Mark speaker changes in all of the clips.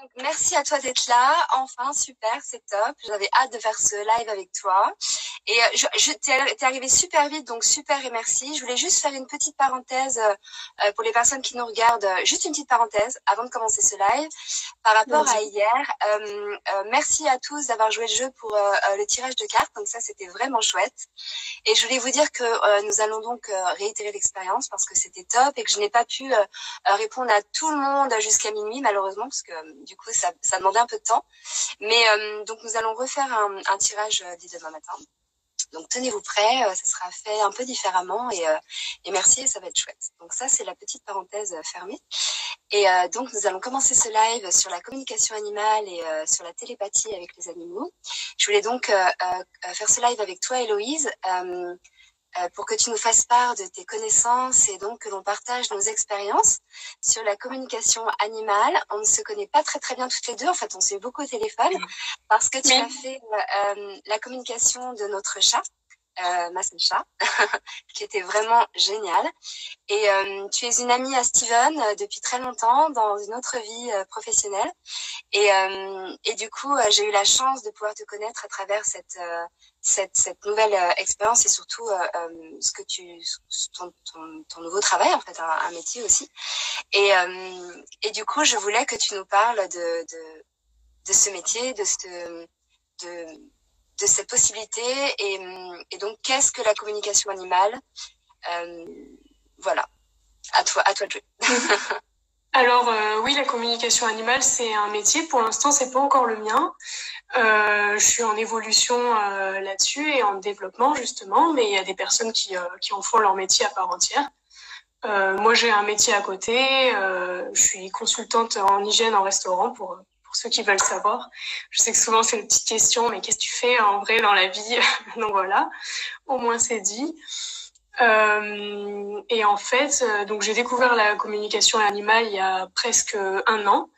Speaker 1: Donc, merci à toi d'être là. Enfin, super, c'est top. J'avais hâte de faire ce live avec toi. Et t'es arrivé super vite, donc super et merci. Je voulais juste faire une petite parenthèse pour les personnes qui nous regardent, juste une petite parenthèse avant de commencer ce live. Par rapport à hier, merci à tous d'avoir joué le jeu pour le tirage de cartes. Donc ça, c'était vraiment chouette. Et je voulais vous dire que nous allons donc réitérer l'expérience parce que c'était top et que je n'ai pas pu répondre à tout le monde jusqu'à minuit, malheureusement, parce que du coup, ça demandait un peu de temps. Mais donc, nous allons refaire un tirage dès demain matin. Donc, tenez-vous prêts, ça sera fait un peu différemment et merci, ça va être chouette. Donc, ça, c'est la petite parenthèse fermée. Et donc, nous allons commencer ce live sur la communication animale et sur la télépathie avec les animaux. Je voulais donc faire ce live avec toi, Héloïse, pour que tu nous fasses part de tes connaissances et donc que l'on partage nos expériences sur la communication animale. On ne se connaît pas très très bien toutes les deux. En fait, on s'est beaucoup au téléphone parce que tu as fait la communication de notre chat, ma seule chat, qui était vraiment génial. Et tu es une amie à Steven depuis très longtemps dans une autre vie professionnelle. Et du coup, j'ai eu la chance de pouvoir te connaître à travers cette nouvelle expérience et surtout ton nouveau travail, en fait, un métier aussi. Et du coup, je voulais que tu nous parles de ce métier, de cette possibilité et donc qu'est-ce que la communication animale. Voilà, à toi de jouer.
Speaker 2: Alors oui, la communication animale, c'est un métier. Pour l'instant, c'est pas encore le mien. Je suis en évolution là-dessus et en développement justement, mais il y a des personnes qui en font leur métier à part entière. Moi, j'ai un métier à côté. Je suis consultante en hygiène en restaurant pour ceux qui veulent savoir. Je sais que souvent c'est une petite question, mais qu'est-ce que tu fais en vrai dans la vie? Donc voilà, au moins c'est dit. Et en fait, donc j'ai découvert la communication animale il y a presque un an.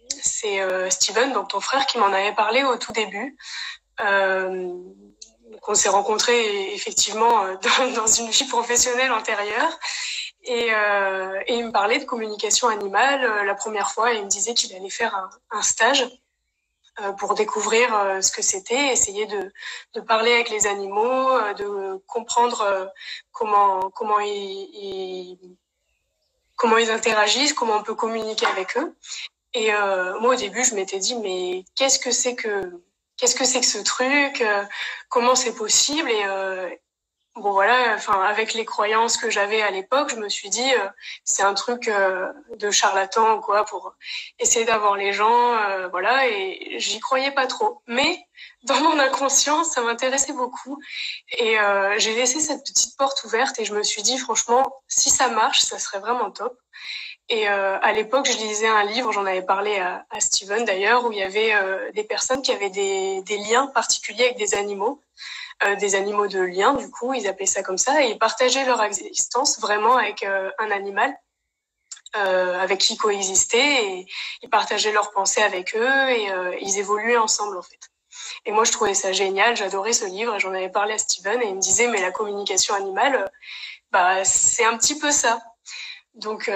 Speaker 2: C'est Steven, donc ton frère, qui m'en avait parlé au tout début. Donc on s'est rencontrés effectivement dans une vie professionnelle antérieure. Et il me parlait de communication animale la première fois. Il me disait qu'il allait faire un stage pour découvrir ce que c'était, essayer de parler avec les animaux, de comprendre comment ils interagissent, comment on peut communiquer avec eux. Et moi au début je m'étais dit mais qu'est-ce que c'est que ce truc, comment c'est possible? Et bon voilà, enfin avec les croyances que j'avais à l'époque, je me suis dit c'est un truc de charlatan quoi pour essayer d'avoir les gens, voilà, et j'y croyais pas trop. Mais dans mon inconscient, ça m'intéressait beaucoup et j'ai laissé cette petite porte ouverte et je me suis dit franchement, si ça marche, ça serait vraiment top. Et à l'époque, je lisais un livre, j'en avais parlé à Steven d'ailleurs, où il y avait des personnes qui avaient des liens particuliers avec des animaux de lien, du coup, ils appelaient ça comme ça, et ils partageaient leur existence vraiment avec un animal avec qui ils coexistaient, et ils partageaient leurs pensées avec eux, et ils évoluaient ensemble, en fait. Et moi, je trouvais ça génial, j'adorais ce livre, et j'en avais parlé à Steven, et il me disait, mais la communication animale, c'est un petit peu ça. Donc,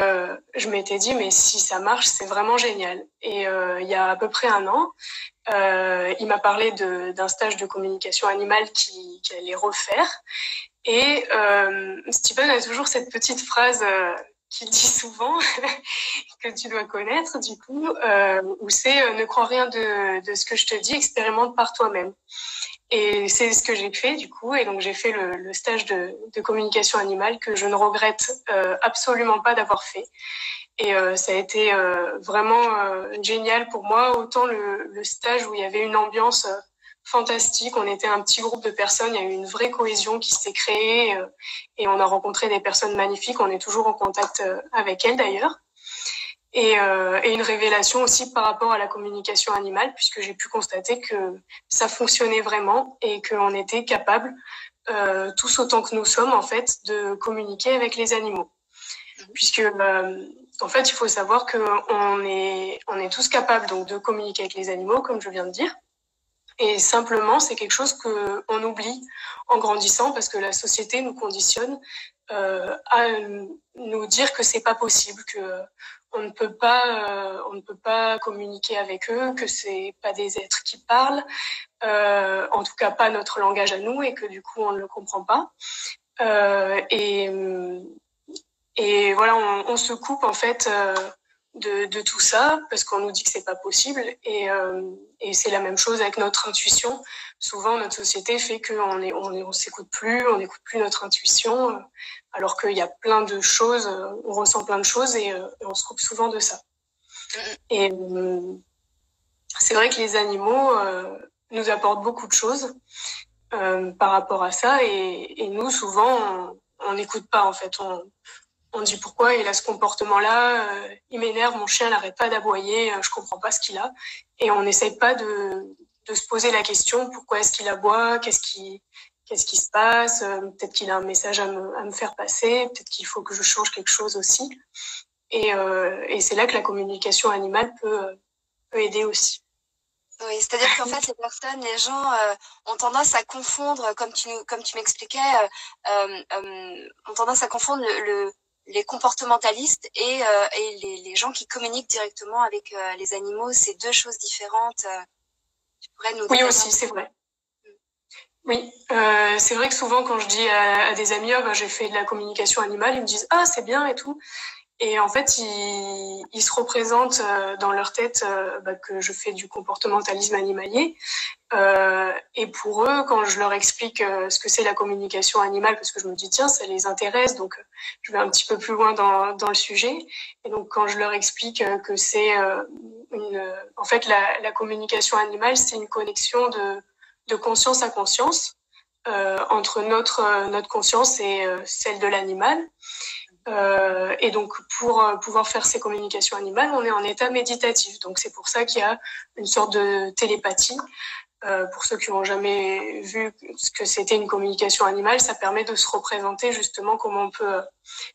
Speaker 2: je m'étais dit, mais si ça marche, c'est vraiment génial. Et il y a à peu près un an, il m'a parlé d'un stage de communication animale qu'il allait refaire. Et Steven a toujours cette petite phrase qu'il dit souvent, que tu dois connaître, du coup, où c'est ne crois rien de ce que je te dis, expérimente par toi-même. Et c'est ce que j'ai fait du coup, et donc j'ai fait le stage de communication animale que je ne regrette absolument pas d'avoir fait. Et ça a été vraiment génial pour moi, autant le stage où il y avait une ambiance fantastique, on était un petit groupe de personnes, il y a eu une vraie cohésion qui s'est créée et on a rencontré des personnes magnifiques, on est toujours en contact avec elles d'ailleurs. Et une révélation aussi par rapport à la communication animale, puisque j'ai pu constater que ça fonctionnait vraiment et qu'on était capable, tous autant que nous sommes en fait, de communiquer avec les animaux. Puisque en fait, il faut savoir que on est tous capables donc de communiquer avec les animaux, comme je viens de dire. Et simplement, c'est quelque chose que on oublie en grandissant parce que la société nous conditionne à nous dire que c'est pas possible, que on ne peut pas communiquer avec eux, que c'est pas des êtres qui parlent, en tout cas pas notre langage à nous, et que du coup on ne le comprend pas. Et voilà, on se coupe en fait de tout ça parce qu'on nous dit que c'est pas possible, et c'est la même chose avec notre intuition. Souvent notre société fait on s'écoute plus, on n'écoute plus notre intuition, alors qu'il y a plein de choses, on ressent plein de choses, et on se coupe souvent de ça. Et c'est vrai que les animaux nous apportent beaucoup de choses par rapport à ça, et nous souvent on n'écoute pas en fait. On dit pourquoi il a ce comportement-là, il m'énerve, mon chien n'arrête pas d'aboyer, je comprends pas ce qu'il a, et on n'essaye pas de se poser la question pourquoi est-ce qu'il aboie, qu'est-ce qui se passe, peut-être qu'il a un message à me faire passer, peut-être qu'il faut que je change quelque chose aussi, et c'est là que la communication animale peut aider aussi.
Speaker 1: Oui, c'est-à-dire qu'en fait, les gens ont tendance à confondre, comme tu m'expliquais, ont tendance à confondre les comportementalistes et les gens qui communiquent directement avec les animaux. C'est deux choses différentes. Tu pourrais nous
Speaker 2: Oui, aussi, c'est vrai. Oui, c'est vrai que souvent quand je dis à des amis, j'ai fait de la communication animale, ils me disent ah c'est bien et tout. Et en fait, ils se représentent dans leur tête que je fais du comportementalisme animalier. Et pour eux, quand je leur explique ce que c'est la communication animale, parce que je me dis tiens, ça les intéresse, donc je vais un petit peu plus loin dans le sujet. Et donc quand je leur explique que c'est en fait la communication animale, c'est une connexion de conscience à conscience entre notre conscience et celle de l'animal. Et donc pour pouvoir faire ces communications animales, on est en état méditatif. Donc c'est pour ça qu'il y a une sorte de télépathie. Pour ceux qui n'ont jamais vu ce que c'était une communication animale, ça permet de se représenter justement comment on peut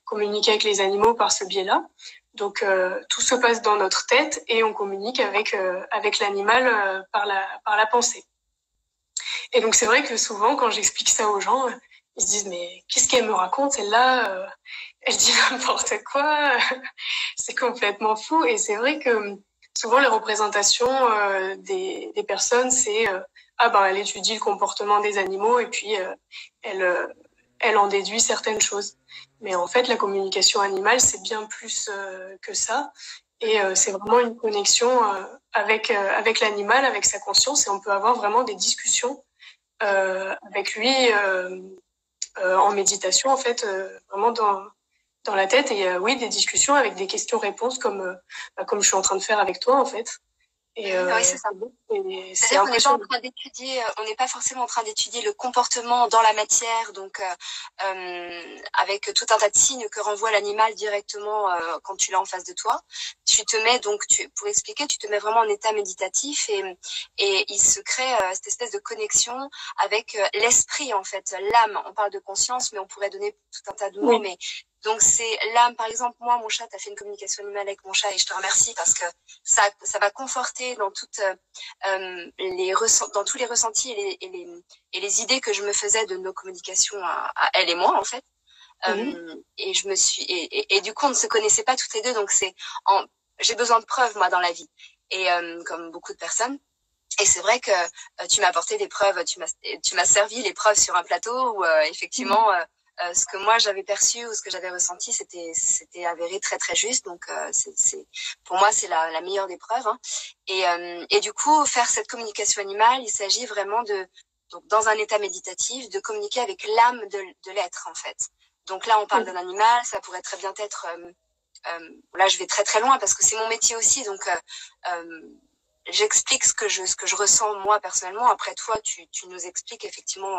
Speaker 2: communiquer avec les animaux par ce biais-là. Donc tout se passe dans notre tête et on communique avec l'animal par la pensée. Et donc c'est vrai que souvent quand j'explique ça aux gens, ils se disent mais qu'est-ce qu'elle me raconte celle-là, elle dit n'importe quoi, c'est complètement fou. Et c'est vrai que souvent les représentations des personnes, c'est elle étudie le comportement des animaux et puis elle en déduit certaines choses. Mais en fait la communication animale c'est bien plus que ça, et c'est vraiment une connexion avec l'animal, avec sa conscience, et on peut avoir vraiment des discussions avec lui en méditation en fait, vraiment dans la tête, et oui, des discussions avec des questions-réponses comme je suis en train de faire avec toi en fait. Et
Speaker 1: oui, c'est ça.
Speaker 2: C'est-à-dire
Speaker 1: on n'est pas forcément en train d'étudier le comportement dans la matière, donc avec tout un tas de signes que renvoie l'animal directement quand tu l'as en face de toi. Tu te mets donc, pour expliquer, tu te mets vraiment en état méditatif, et il se crée cette espèce de connexion avec l'esprit en fait, l'âme. On parle de conscience, mais on pourrait donner tout un tas de mots, oui. Mais donc c'est l'âme. Par exemple, moi, mon chat, t'as fait une communication animale avec mon chat, et je te remercie parce que ça va conforter dans toutes dans tous les ressentis et les idées que je me faisais de nos communications à elle et moi en fait. Et je me suis et du coup on ne se connaissait pas toutes les deux, donc j'ai besoin de preuves moi dans la vie, et comme beaucoup de personnes. Et c'est vrai que tu m'as apporté des preuves, tu m'as servi les preuves sur un plateau où effectivement ce que moi j'avais perçu ou ce que j'avais ressenti, c'était avéré très très juste. Donc pour moi c'est la meilleure des preuves, hein. Et du coup faire cette communication animale, il s'agit vraiment donc dans un état méditatif, de communiquer avec l'âme de l'être en fait. Donc là on parle d'un animal, ça pourrait très bien être là je vais très très loin parce que c'est mon métier aussi, donc j'explique ce que je ressens moi personnellement. Après toi tu nous expliques effectivement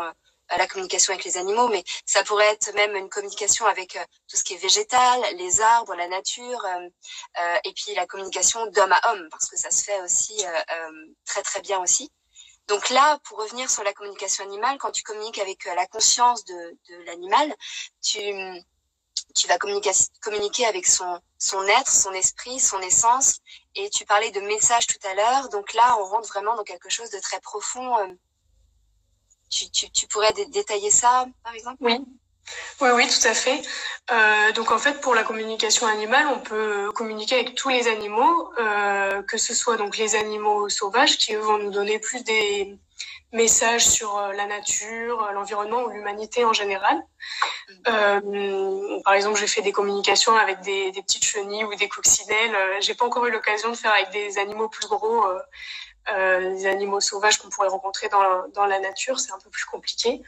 Speaker 1: la communication avec les animaux, mais ça pourrait être même une communication avec tout ce qui est végétal, les arbres, la nature, et puis la communication d'homme à homme, parce que ça se fait aussi très très bien aussi. Donc là, pour revenir sur la communication animale, quand tu communiques avec la conscience de l'animal, tu vas communiquer avec son être, son esprit, son essence, et tu parlais de message tout à l'heure, donc là on rentre vraiment dans quelque chose de très profond. Tu pourrais détailler ça, par exemple?
Speaker 2: Oui. Oui, oui, tout à fait. Donc en fait, pour la communication animale, on peut communiquer avec tous les animaux, que ce soit donc les animaux sauvages qui eux vont nous donner plus des messages sur la nature, l'environnement ou l'humanité en général. Par exemple, j'ai fait des communications avec des petites chenilles ou des coccinelles. J'ai pas encore eu l'occasion de faire avec des animaux plus gros, des animaux sauvages qu'on pourrait rencontrer dans la nature. C'est un peu plus compliqué.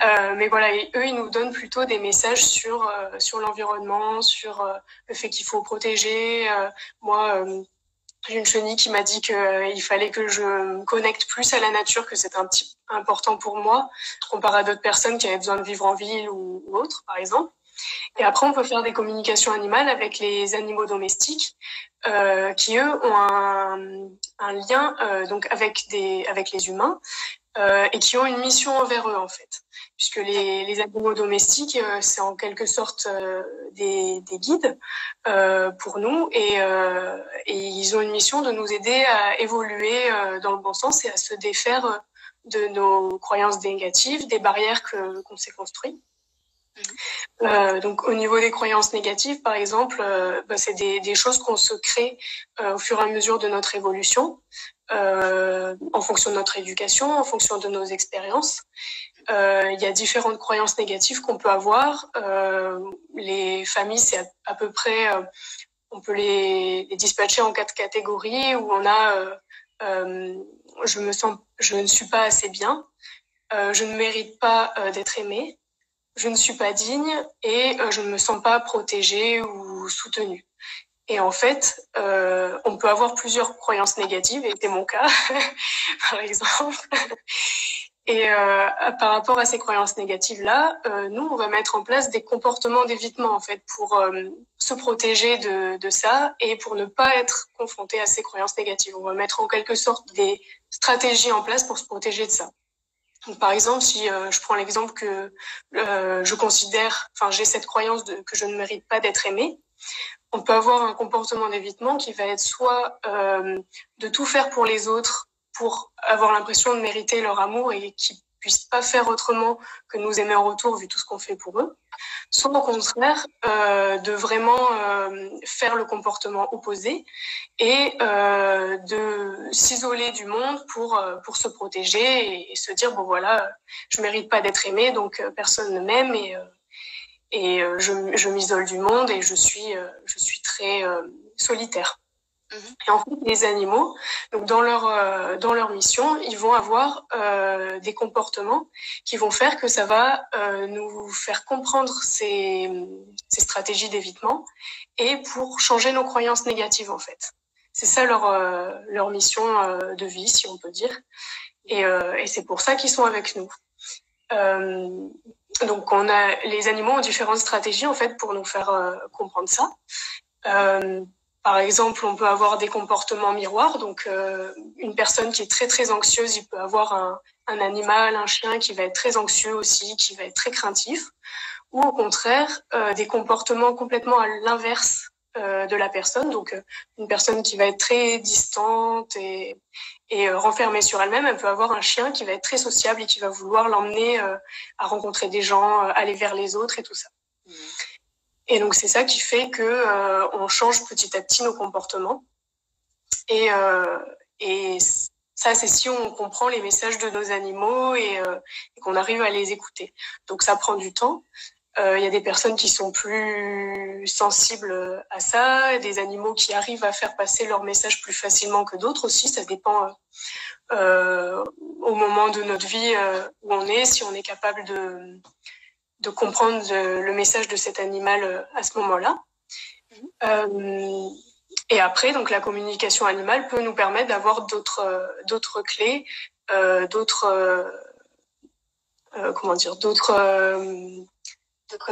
Speaker 2: Mais voilà, et eux, ils nous donnent plutôt des messages sur l'environnement, sur le fait qu'il faut protéger. Moi, j'ai une chenille qui m'a dit qu'il fallait que je me connecte plus à la nature, que c'était un petit important pour moi, comparé à d'autres personnes qui avaient besoin de vivre en ville ou autre, par exemple. Et après, on peut faire des communications animales avec les animaux domestiques, qui eux ont un lien donc avec les humains, et qui ont une mission envers eux en fait, puisque les animaux domestiques, c'est en quelque sorte des guides pour nous, et ils ont une mission de nous aider à évoluer dans le bon sens et à se défaire de nos croyances négatives, des barrières qu'on s'est construites. Donc au niveau des croyances négatives, par exemple, c'est des choses qu'on se crée au fur et à mesure de notre évolution, en fonction de notre éducation, en fonction de nos expériences. Il y a différentes croyances négatives qu'on peut avoir. Les familles, c'est à peu près, on peut les dispatcher en 4 catégories où on a je ne suis pas assez bien, je ne mérite pas d'être aimée, je ne suis pas digne et je ne me sens pas protégée ou soutenue. Et en fait, on peut avoir plusieurs croyances négatives, et c'est mon cas, par exemple. Et par rapport à ces croyances négatives-là, nous, on va mettre en place des comportements d'évitement, en fait, pour se protéger de ça et pour ne pas être confronté à ces croyances négatives. On va mettre en quelque sorte des stratégies en place pour se protéger de ça. Donc, par exemple, si je prends l'exemple que j'ai cette croyance que je ne mérite pas d'être aimée, on peut avoir un comportement d'évitement qui va être soit de tout faire pour les autres pour avoir l'impression de mériter leur amour et qu'ils puissent pas faire autrement que nous aimer en retour vu tout ce qu'on fait pour eux, soit au contraire de vraiment faire le comportement opposé et de s'isoler du monde pour se protéger et se dire bon voilà, je mérite pas d'être aimé, donc personne ne m'aime et je m'isole du monde et je suis très solitaire. Et en fait, les animaux, donc dans leur mission, ils vont avoir des comportements qui vont faire que ça va nous faire comprendre ces stratégies d'évitement et pour changer nos croyances négatives en fait. C'est ça leur mission de vie, si on peut dire. Et c'est pour ça qu'ils sont avec nous. Donc les animaux ont différentes stratégies en fait pour nous faire comprendre ça. Par exemple, on peut avoir des comportements miroirs. Donc une personne qui est très très anxieuse, il peut avoir un animal, un chien qui va être très anxieux aussi, qui va être très craintif. Ou au contraire, des comportements complètement à l'inverse de la personne. Donc une personne qui va être très distante et renfermée sur elle-même, elle peut avoir un chien qui va être très sociable et qui va vouloir l'emmener à rencontrer des gens, aller vers les autres et tout ça. Et donc c'est ça qui fait que on change petit à petit nos comportements. Et ça, c'est si on comprend les messages de nos animaux et qu'on arrive à les écouter. Donc ça prend du temps. Il y a des personnes qui sont plus sensibles à ça, des animaux qui arrivent à faire passer leur message plus facilement que d'autres aussi. Ça dépend au moment de notre vie où on est, si on est capable de comprendre le message de cet animal à ce moment-là. Et après, donc la communication animale peut nous permettre d'avoir d'autres clés, d'autres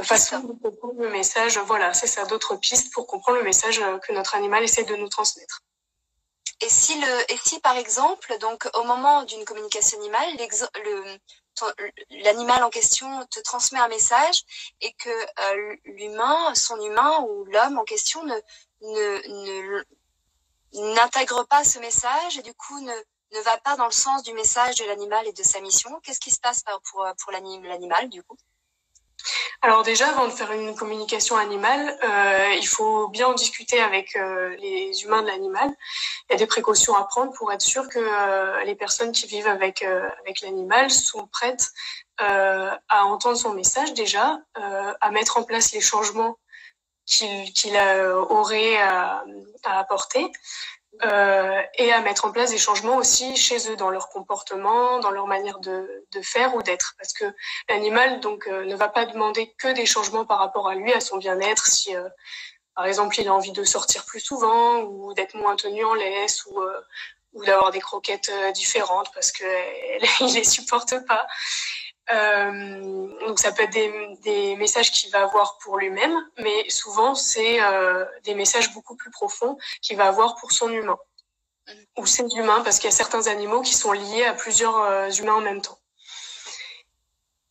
Speaker 2: façons de comprendre le message. Voilà, c'est ça, d'autres pistes pour comprendre le message que notre animal essaie de nous transmettre.
Speaker 1: Et si par exemple, donc au moment d'une communication animale, l'animal en question te transmet un message et que son humain ou l'homme en question n'intègre pas ce message et du coup ne va pas dans le sens du message de l'animal et de sa mission, qu'est-ce qui se passe pour l'animal du coup?
Speaker 2: Alors déjà, avant de faire une communication animale, il faut bien en discuter avec les humains de l'animal. Il y a des précautions à prendre pour être sûr que les personnes qui vivent avec l'animal sont prêtes à entendre son message déjà, à mettre en place les changements qu'il aurait à apporter. Et à mettre en place des changements aussi chez eux, dans leur comportement, dans leur manière de faire ou d'être. Parce que l'animal donc ne va pas demander que des changements par rapport à lui, à son bien-être, si par exemple il a envie de sortir plus souvent, ou d'être moins tenu en laisse, ou d'avoir des croquettes différentes parce que il les supporte pas. Donc ça peut être des messages qu'il va avoir pour lui-même, mais souvent c'est des messages beaucoup plus profonds qu'il va avoir pour son humain ou ses humains, parce qu'il y a certains animaux qui sont liés à plusieurs humains en même temps.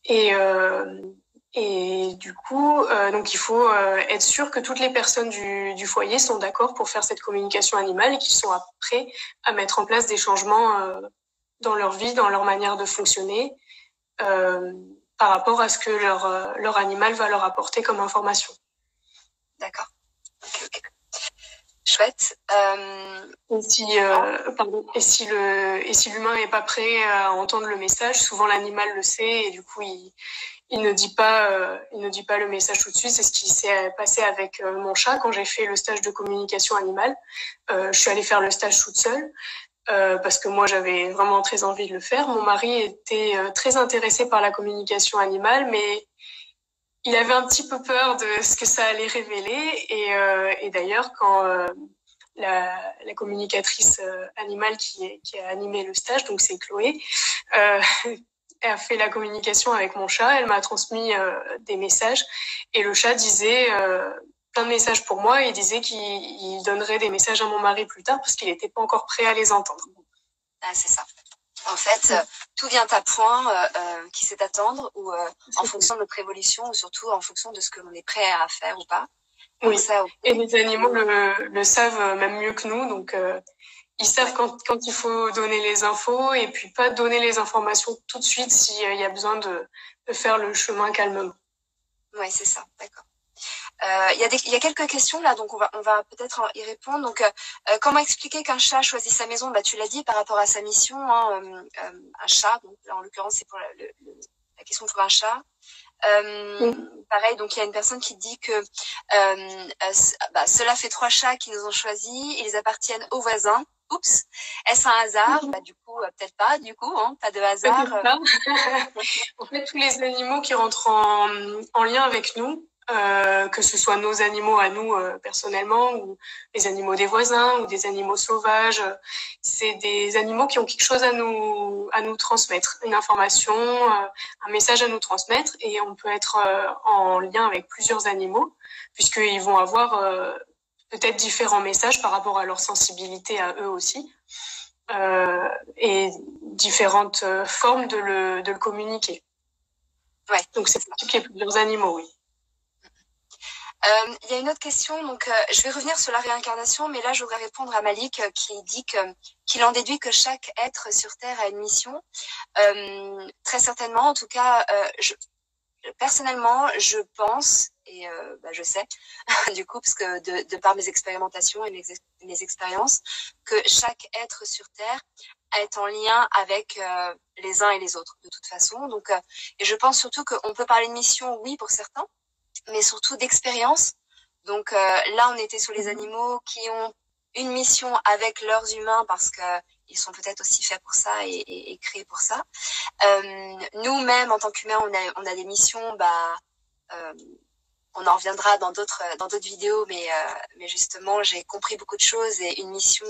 Speaker 2: Et du coup, donc il faut être sûr que toutes les personnes du foyer sont d'accord pour faire cette communication animale et qu'ils sont prêts à mettre en place des changements dans leur vie, dans leur manière de fonctionner. Par rapport à ce que leur animal va leur apporter comme information.
Speaker 1: D'accord. Ok. Chouette.
Speaker 2: Et si l'humain est pas prêt à entendre le message, souvent l'animal le sait et du coup il ne dit pas le message tout de suite. C'est ce qui s'est passé avec mon chat quand j'ai fait le stage de communication animale. Je suis allée faire le stage toute seule. Parce que moi j'avais vraiment très envie de le faire. Mon mari était très intéressé par la communication animale, mais il avait un petit peu peur de ce que ça allait révéler. Et d'ailleurs, quand la communicatrice animale qui a animé le stage, donc c'est Chloé, a fait la communication avec mon chat, elle m'a transmis des messages et le chat disait plein de messages pour moi et il disait qu'il donnerait des messages à mon mari plus tard parce qu'il n'était pas encore prêt à les entendre.
Speaker 1: Ah, c'est ça. En fait, tout vient à point qui sait attendre ou en fonction de notre évolution ou surtout en fonction de ce que l'on est prêt à faire ou pas.
Speaker 2: Donc oui, ça, et les animaux le savent même mieux que nous, donc ils savent quand il faut donner les infos et puis pas donner les informations tout de suite s'il y a besoin de faire le chemin calmement.
Speaker 1: Oui, c'est ça, d'accord. Il y a quelques questions là, donc on va peut-être y répondre. Donc, comment expliquer qu'un chat choisit sa maison? Bah, tu l'as dit par rapport à sa mission, hein, un chat. Donc là, en l'occurrence, c'est pour la question pour un chat. Pareil, donc il y a une personne qui dit que cela fait 3 chats qui nous ont choisis, ils appartiennent aux voisins. Oups, est-ce un hasard? Bah du coup, peut-être pas. Du coup, hein, pas de hasard.
Speaker 2: En fait, tous les animaux qui rentrent en lien avec nous, que ce soit nos animaux à nous personnellement ou les animaux des voisins ou des animaux sauvages, c'est des animaux qui ont quelque chose à nous transmettre, une information, un message à nous transmettre, et on peut être en lien avec plusieurs animaux puisqu'ils vont avoir peut-être différents messages par rapport à leur sensibilité à eux aussi, et différentes formes de le communiquer.
Speaker 1: Ouais.
Speaker 2: Donc c'est possible qu'il y ait plusieurs animaux, oui.
Speaker 1: Il y a une autre question, donc je vais revenir sur la réincarnation, mais là je voudrais répondre à Malik qui dit qu'il en déduit que chaque être sur Terre a une mission. Très certainement, en tout cas, personnellement, je pense, et je sais, du coup, parce que de par mes expérimentations et mes expériences, que chaque être sur Terre est en lien avec les uns et les autres, de toute façon. Donc, et je pense surtout qu'on peut parler de mission, oui, pour certains, mais surtout d'expérience. Donc là, on était sur les animaux qui ont une mission avec leurs humains parce que ils sont peut-être aussi faits pour ça et créés pour ça. Nous-mêmes, en tant qu'humains, on a des missions. On en reviendra dans d'autres vidéos, mais justement, j'ai compris beaucoup de choses et une mission,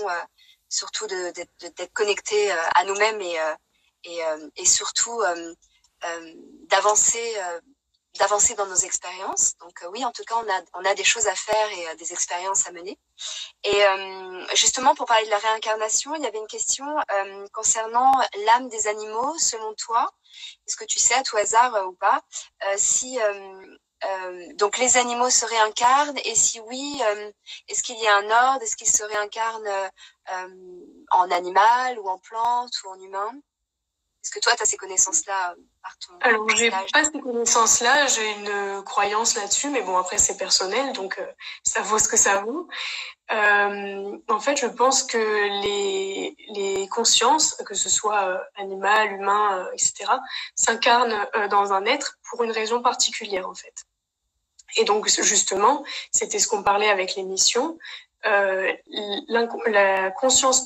Speaker 1: surtout d'être connecté à nous-mêmes et surtout d'avancer dans nos expériences. Donc oui, en tout cas, on a des choses à faire et des expériences à mener. Et justement, pour parler de la réincarnation, il y avait une question concernant l'âme des animaux. Selon toi, est-ce que tu sais à tout hasard ou pas si donc les animaux se réincarnent, et si oui, est-ce qu'il y a un ordre? Est-ce qu'ils se réincarnent en animal ou en plante ou en humain? Est-ce que toi, tu as ces connaisses-là par ton
Speaker 2: Alors, j'ai
Speaker 1: stage?
Speaker 2: pas ces connaissances-là, j'ai une croyance là-dessus, mais bon, après, c'est personnel, donc ça vaut ce que ça vaut. En fait, je pense que les consciences, que ce soit animal, humain, etc., s'incarnent dans un être pour une raison particulière, en fait. Et donc, justement, c'était ce qu'on parlait avec les missions. La conscience,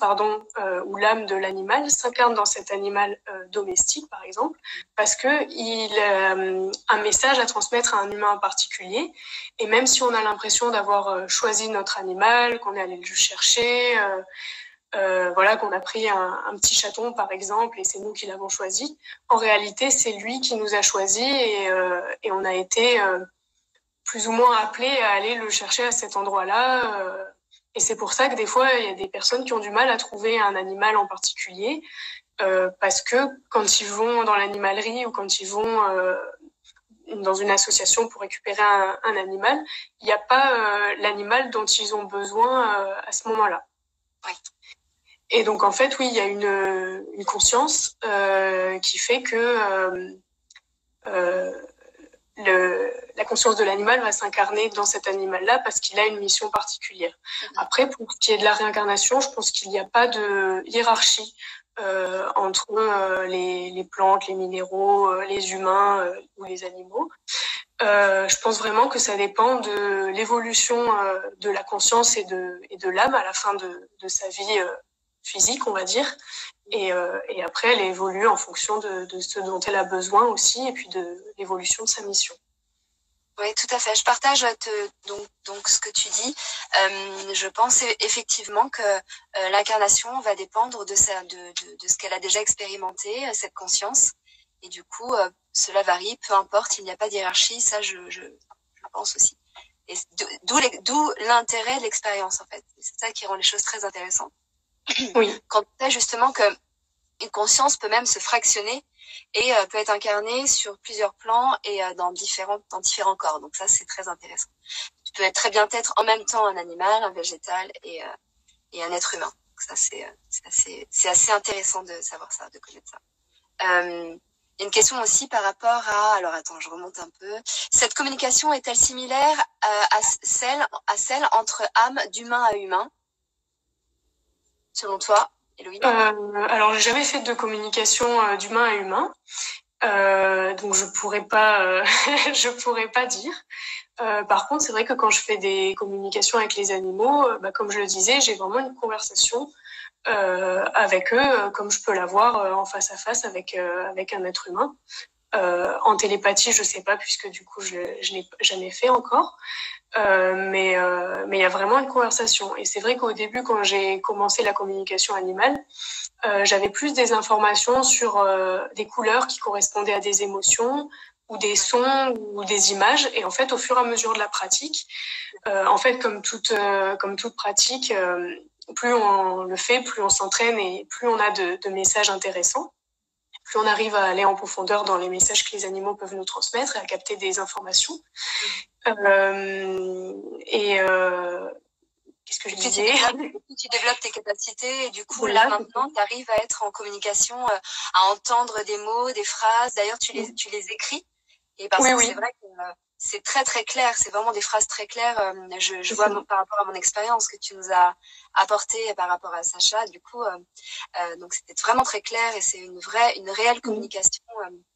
Speaker 2: ou l'âme de l'animal s'incarne dans cet animal domestique, par exemple, parce que il a un message à transmettre à un humain en particulier. Et même si on a l'impression d'avoir choisi notre animal, qu'on est allé le chercher, voilà, qu'on a pris un petit chaton, par exemple, et c'est nous qui l'avons choisi, en réalité, c'est lui qui nous a choisis et on a été plus ou moins appelé à aller le chercher à cet endroit-là. Et c'est pour ça que des fois, il y a des personnes qui ont du mal à trouver un animal en particulier, parce que quand ils vont dans l'animalerie ou quand ils vont dans une association pour récupérer un animal, il n'y a pas l'animal dont ils ont besoin à ce moment-là.
Speaker 1: Oui.
Speaker 2: Et donc, en fait, oui, il y a une conscience qui fait que la conscience de l'animal va s'incarner dans cet animal-là parce qu'il a une mission particulière. Après, pour ce qui est de la réincarnation, je pense qu'il n'y a pas de hiérarchie entre les plantes, les minéraux, les humains ou les animaux. Je pense vraiment que ça dépend de l'évolution de la conscience et de l'âme à la fin de sa vie physique, on va dire. Et après, elle évolue en fonction de ce dont elle a besoin aussi, et puis de l'évolution de sa mission.
Speaker 1: Oui, tout à fait. Je partage donc ce que tu dis. Je pense effectivement que l'incarnation va dépendre de ce qu'elle a déjà expérimenté, cette conscience. Et du coup, cela varie, peu importe, il n'y a pas de hiérarchie. Ça, je pense aussi. Et d'où l'intérêt de l'expérience, en fait. C'est ça qui rend les choses très intéressantes.
Speaker 2: Oui.
Speaker 1: Quand tu sais justement que une conscience peut même se fractionner et peut être incarnée sur plusieurs plans et dans différents corps. Donc ça, c'est très intéressant. Tu peux très bien être en même temps un animal, un végétal et un être humain. Donc ça, c'est assez intéressant de savoir ça, de connaître ça. Il y a une question aussi par rapport à... Alors attends, je remonte un peu. Cette communication est-elle similaire à celle entre âme d'humain à humain, selon toi, Héloïse?
Speaker 2: Alors, j'ai jamais fait de communication d'humain à humain, donc je pourrais pas dire. Par contre, c'est vrai que quand je fais des communications avec les animaux, comme je le disais, j'ai vraiment une conversation avec eux, comme je peux l'avoir en face à face avec un être humain. En télépathie, je sais pas, puisque du coup, je l'ai jamais fait encore. Mais il y a vraiment une conversation. Et c'est vrai qu'au début, quand j'ai commencé la communication animale, j'avais plus des informations sur des couleurs qui correspondaient à des émotions ou des sons ou des images. Et en fait, au fur et à mesure de la pratique, en fait, comme toute pratique, plus on le fait, plus on s'entraîne et plus on a de messages intéressants. Plus on arrive à aller en profondeur dans les messages que les animaux peuvent nous transmettre et à capter des informations. Qu'est-ce que je disais?
Speaker 1: Tu développes tes capacités et du coup, là, maintenant, tu arrives à être en communication, à entendre des mots, des phrases. D'ailleurs, tu les écris. Et parce que c'est vrai que c'est très, très clair. C'est vraiment des phrases très claires. Je vois par rapport à mon expérience que tu nous as apporté par rapport à Sacha. Du coup, donc c'était vraiment très clair et c'est une réelle communication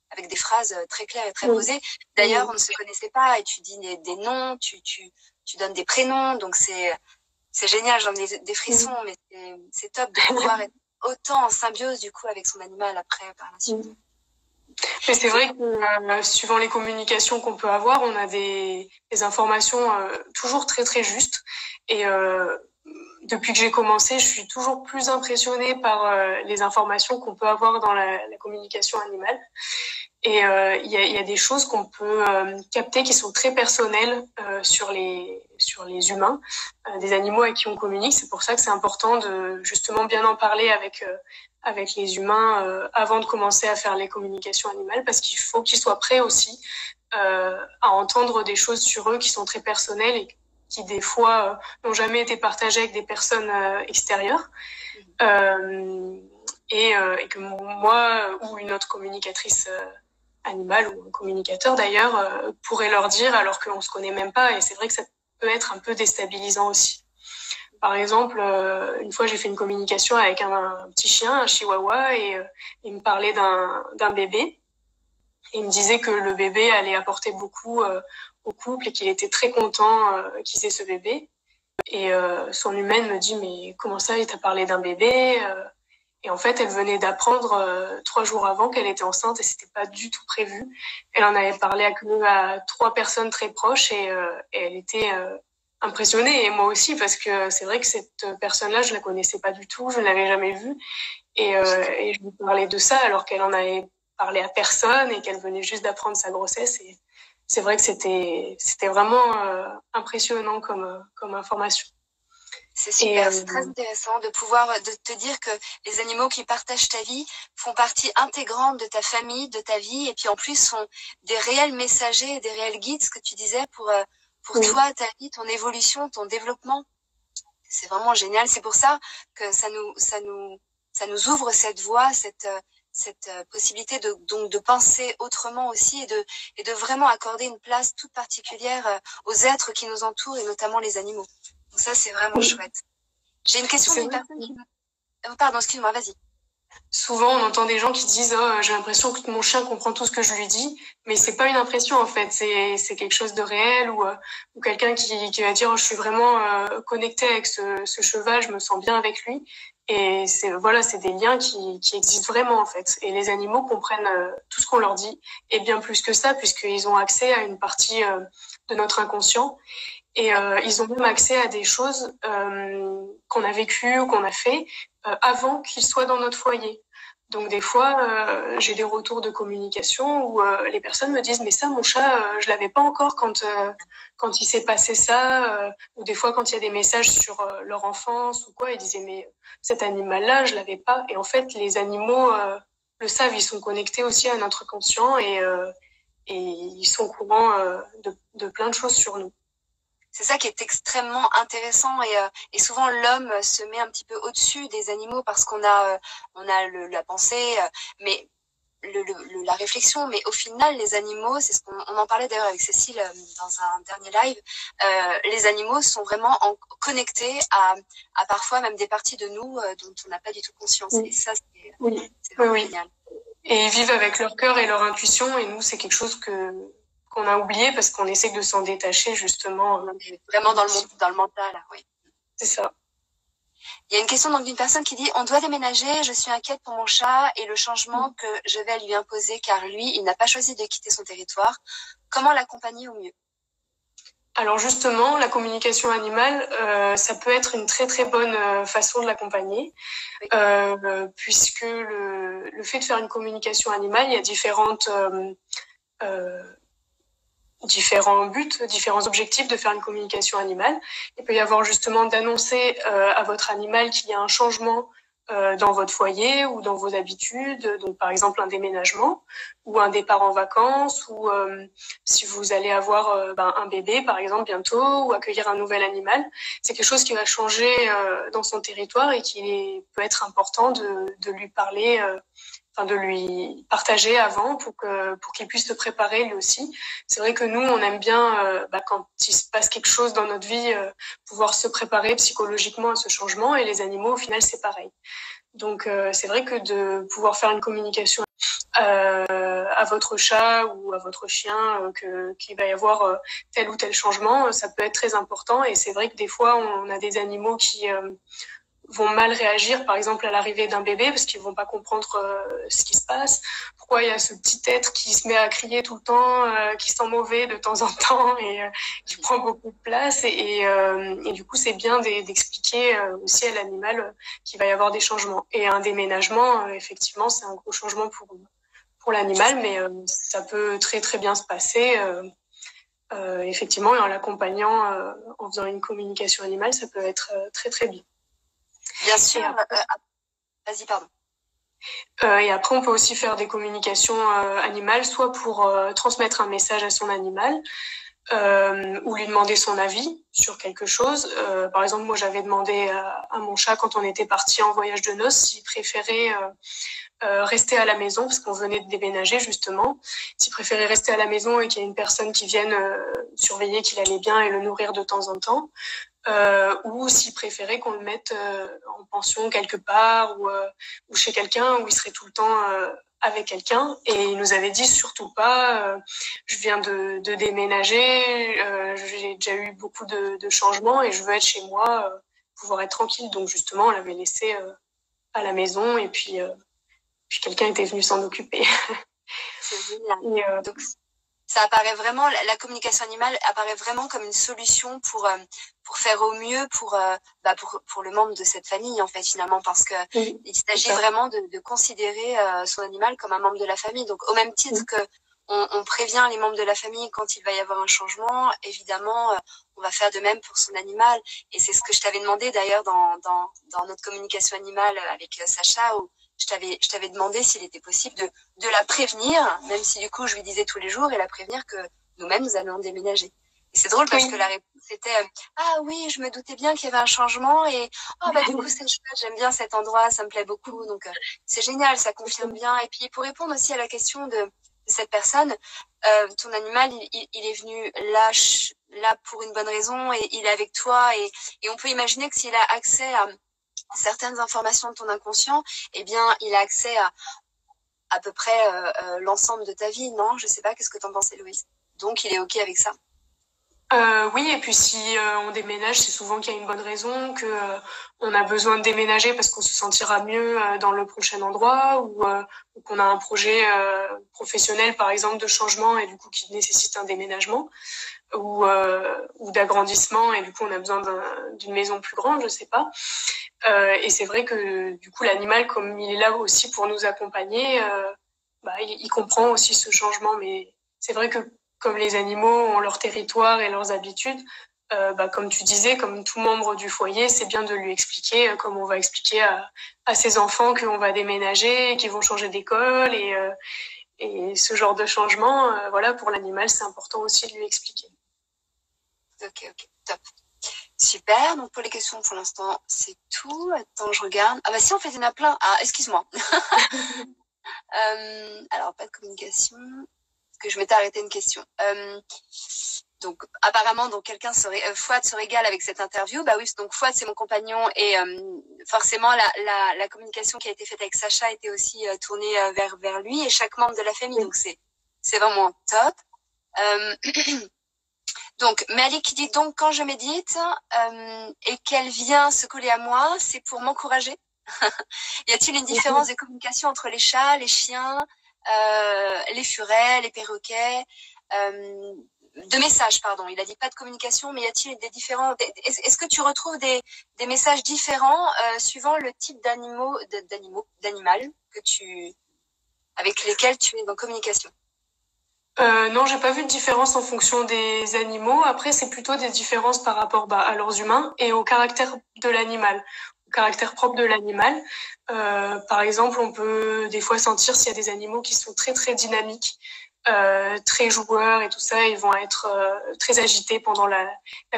Speaker 1: avec des phrases très claires et très posées. D'ailleurs, on ne se connaissait pas et tu dis des noms, tu donnes des prénoms. Donc c'est génial, j'en ai des frissons, mais c'est top de pouvoir être autant en symbiose du coup avec son animal après par la suite.
Speaker 2: Mais c'est vrai que suivant les communications qu'on peut avoir, on a des informations toujours très très justes. Et depuis que j'ai commencé, je suis toujours plus impressionnée par les informations qu'on peut avoir dans la communication animale. Et il y a des choses qu'on peut capter qui sont très personnelles sur les humains, des animaux avec qui on communique. C'est pour ça que c'est important de justement bien en parler avec les humains avant de commencer à faire les communications animales, parce qu'il faut qu'ils soient prêts aussi à entendre des choses sur eux qui sont très personnelles et qui des fois n'ont jamais été partagées avec des personnes extérieures. et que moi ou une autre communicatrice animale ou un communicateur d'ailleurs pourrait leur dire alors qu'on se connaît même pas. Et c'est vrai que ça peut être un peu déstabilisant aussi. Par exemple, une fois j'ai fait une communication avec un petit chien, un chihuahua, et il me parlait d'un bébé. Et il me disait que le bébé allait apporter beaucoup au couple et qu'il était très content qu'ils aient ce bébé. Et son humaine me dit mais comment ça, il t'a parlé d'un bébé Et en fait, elle venait d'apprendre 3 jours avant qu'elle était enceinte et c'était pas du tout prévu. Elle en avait parlé à 3 personnes très proches et elle était impressionnée, et moi aussi, parce que c'est vrai que cette personne-là, je la connaissais pas du tout, je ne l'avais jamais vue, et je lui parlais de ça alors qu'elle en avait parlé à personne et qu'elle venait juste d'apprendre sa grossesse. Et c'est vrai que c'était vraiment impressionnant comme information.
Speaker 1: C'est super, c'est très intéressant de pouvoir de te dire que les animaux qui partagent ta vie font partie intégrante de ta famille, de ta vie, et puis en plus sont des réels messagers, des réels guides, ce que tu disais pour oui. Toi, ta vie, ton évolution, ton développement. C'est vraiment génial. C'est pour ça que ça nous ouvre cette voie, cette possibilité de penser autrement aussi et de vraiment accorder une place toute particulière aux êtres qui nous entourent et notamment les animaux. Donc ça, c'est vraiment chouette. J'ai une question d'une personne qui... Pardon, excuse-moi, vas-y.
Speaker 2: Souvent, on entend des gens qui disent « Oh, j'ai l'impression que mon chien comprend tout ce que je lui dis », mais c'est pas une impression en fait, c'est quelque chose de réel, ou quelqu'un qui va dire « Oh, je suis vraiment connecté avec ce cheval, je me sens bien avec lui ». Et c'est des liens qui existent vraiment en fait. Et les animaux comprennent tout ce qu'on leur dit, et bien plus que ça, puisqu'ils ont accès à une partie de notre inconscient. Et ils ont même accès à des choses qu'on a vécues ou qu'on a fait avant qu'ils soient dans notre foyer. Donc des fois, j'ai des retours de communication où les personnes me disent « Mais ça, mon chat, je l'avais pas encore quand il s'est passé ça. » Ou des fois, quand il y a des messages sur leur enfance ou quoi, ils disaient « Mais cet animal-là, je l'avais pas. » Et en fait, les animaux le savent, ils sont connectés aussi à notre conscient, et ils sont au courant de plein de choses sur nous.
Speaker 1: C'est ça qui est extrêmement intéressant, et souvent l'homme se met un petit peu au-dessus des animaux parce qu'on a la pensée, mais la réflexion, mais au final les animaux, c'est ce qu'on en parlait d'ailleurs avec Cécile dans un dernier live, les animaux sont vraiment connectés à parfois même des parties de nous dont on n'a pas du tout conscience.
Speaker 2: Oui.
Speaker 1: Et ça, c'est vraiment génial.
Speaker 2: Et ils vivent avec leur cœur et leur intuition, et nous c'est quelque chose qu'on a oublié parce qu'on essaie de s'en détacher justement.
Speaker 1: On est vraiment dans le mental, oui.
Speaker 2: C'est ça.
Speaker 1: Il y a une question donc d'une personne qui dit « On doit déménager, je suis inquiète pour mon chat et le changement que je vais lui imposer car lui, il n'a pas choisi de quitter son territoire. Comment l'accompagner au mieux ?»
Speaker 2: Alors justement, la communication animale, ça peut être une très très bonne façon de l'accompagner, oui. Puisque le fait de faire une communication animale, il y a différents buts, différents objectifs de faire une communication animale. Il peut y avoir justement d'annoncer à votre animal qu'il y a un changement dans votre foyer ou dans vos habitudes, donc par exemple un déménagement ou un départ en vacances, ou si vous allez avoir un bébé par exemple bientôt, ou accueillir un nouvel animal. C'est quelque chose qui va changer dans son territoire et qui peut être important de lui parler, de lui partager avant pour qu'il puisse se préparer lui aussi. C'est vrai que nous, on aime bien, quand il se passe quelque chose dans notre vie, pouvoir se préparer psychologiquement à ce changement, et les animaux, au final, c'est pareil. Donc, c'est vrai que de pouvoir faire une communication à votre chat ou à votre chien, qu'il va y avoir tel ou tel changement, ça peut être très important. Et c'est vrai que des fois, on a des animaux qui vont mal réagir, par exemple à l'arrivée d'un bébé, parce qu'ils vont pas comprendre ce qui se passe, pourquoi il y a ce petit être qui se met à crier tout le temps, qui sent mauvais de temps en temps, et qui prend beaucoup de place, et du coup c'est bien d'expliquer aussi à l'animal qu'il va y avoir des changements. Et un déménagement, effectivement, c'est un gros changement pour l'animal, mais ça peut très très bien se passer. Effectivement, et en l'accompagnant, en faisant une communication animale, ça peut être très très bien.
Speaker 1: Bien sûr. Vas-y, pardon.
Speaker 2: Et après, on peut aussi faire des communications animales, soit pour transmettre un message à son animal, ou lui demander son avis sur quelque chose. Par exemple, moi, j'avais demandé à mon chat quand on était parti en voyage de noces s'il préférait rester à la maison parce qu'on venait de déménager justement. S'il préférait rester à la maison et qu'il y ait une personne qui vienne surveiller qu'il allait bien et le nourrir de temps en temps, ou s'il préférait qu'on le mette en pension quelque part ou chez quelqu'un où il serait tout le temps avec quelqu'un. Et il nous avait dit surtout pas, je viens de déménager, j'ai déjà eu beaucoup de changements et je veux être chez moi, pouvoir être tranquille. Donc justement, on l'avait laissé à la maison et puis quelqu'un était venu s'en occuper.
Speaker 1: C'est génial. Donc, ça apparaît vraiment, la communication animale apparaît vraiment comme une solution pour faire au mieux pour le membre de cette famille, en fait, finalement, parce que il s'agit vraiment de considérer son animal comme un membre de la famille. Donc, au même titre que on prévient les membres de la famille quand il va y avoir un changement, évidemment, on va faire de même pour son animal. Et c'est ce que je t'avais demandé d'ailleurs dans notre communication animale avec Sacha, où je t'avais demandé s'il était possible de la prévenir, même si du coup je lui disais tous les jours, et la prévenir que nous-mêmes nous allions déménager. Et c'est drôle parce que la réponse était ah oui, je me doutais bien qu'il y avait un changement et du coup c'est chouette, j'aime bien cet endroit, ça me plaît beaucoup. Donc c'est génial, ça confirme bien. Et puis pour répondre aussi à la question de cette personne, ton animal il est venu là pour une bonne raison et il est avec toi et on peut imaginer que s'il a accès à certaines informations de ton inconscient, eh bien, il a accès à peu près l'ensemble de ta vie, non? Je sais pas, qu'est-ce que t'en penses, Héloïse? Donc, il est OK avec ça?
Speaker 2: Oui, et puis si on déménage, c'est souvent qu'il y a une bonne raison, que on a besoin de déménager parce qu'on se sentira mieux dans le prochain endroit ou qu'on a un projet professionnel, par exemple, de changement et du coup qui nécessite un déménagement ou d'agrandissement et du coup on a besoin d'une maison plus grande, je sais pas. Et c'est vrai que du coup l'animal, comme il est là aussi pour nous accompagner, il comprend aussi ce changement. Mais c'est vrai que comme les animaux ont leur territoire et leurs habitudes, comme tu disais, comme tout membre du foyer, c'est bien de lui expliquer, comme on va expliquer à ses enfants qu'on va déménager, qu'ils vont changer d'école et ce genre de changement. Voilà, pour l'animal, c'est important aussi de lui expliquer.
Speaker 1: Ok, top. Super, donc pour les questions pour l'instant c'est tout. Attends, je regarde. Ah bah si, en fait il y en a plein. Ah, excuse-moi. Alors pas de communication, parce que je m'étais arrêté une question. Donc apparemment quelqu'un Fouad se régale avec cette interview. Bah oui, donc Fouad c'est mon compagnon et forcément la communication qui a été faite avec Sacha était aussi tournée vers lui et chaque membre de la famille. Donc c'est vraiment top. Donc, Malik qui dit donc quand je médite et qu'elle vient se coller à moi, c'est pour m'encourager. Y a-t-il une différence de communication entre les chats, les chiens, les furets, les perroquets, de messages, pardon. Il a dit pas de communication, mais y a-t-il des différents Est-ce que tu retrouves des messages différents suivant le type d'animal avec lesquels tu es en communication?
Speaker 2: Non, j'ai pas vu de différence en fonction des animaux. Après, c'est plutôt des différences par rapport à leurs humains et au caractère de l'animal, au caractère propre de l'animal. Par exemple, on peut des fois sentir s'il y a des animaux qui sont très très dynamiques, très joueurs et tout ça. Ils vont être très agités pendant la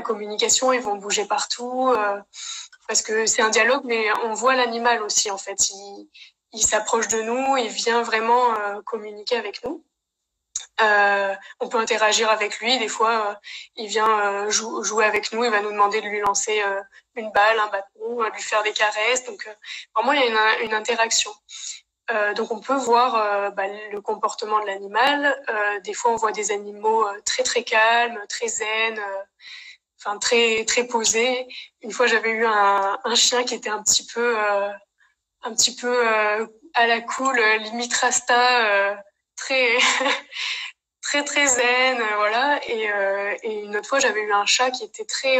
Speaker 2: communication. Ils vont bouger partout parce que c'est un dialogue, mais on voit l'animal aussi en fait. Il s'approche de nous, il vient vraiment communiquer avec nous. On peut interagir avec lui. Des fois, il vient jouer avec nous. Il va nous demander de lui lancer une balle, un bâton, lui faire des caresses. Donc, vraiment, il y a une interaction. Donc, on peut voir le comportement de l'animal. Des fois, on voit des animaux très très calmes, très zen, très très posés. Une fois, j'avais eu un chien qui était un petit peu à la cool, limite rasta, très très très zen, voilà. Et une autre fois, j'avais eu un chat qui était très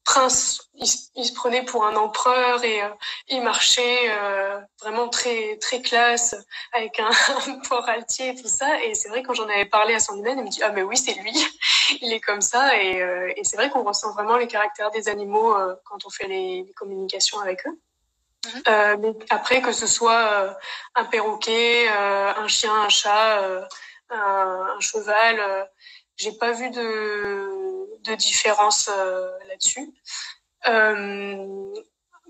Speaker 2: prince. Il se prenait pour un empereur et il marchait vraiment très très classe avec un port altier et tout ça. Et c'est vrai quand j'en avais parlé à son humaine, elle me dit ah mais oui c'est lui, il est comme ça. Et c'est vrai qu'on ressent vraiment les caractères des animaux quand on fait les communications avec eux. Mais après, que ce soit un perroquet, un chien, un chat, un cheval, j'ai pas vu de différence là-dessus.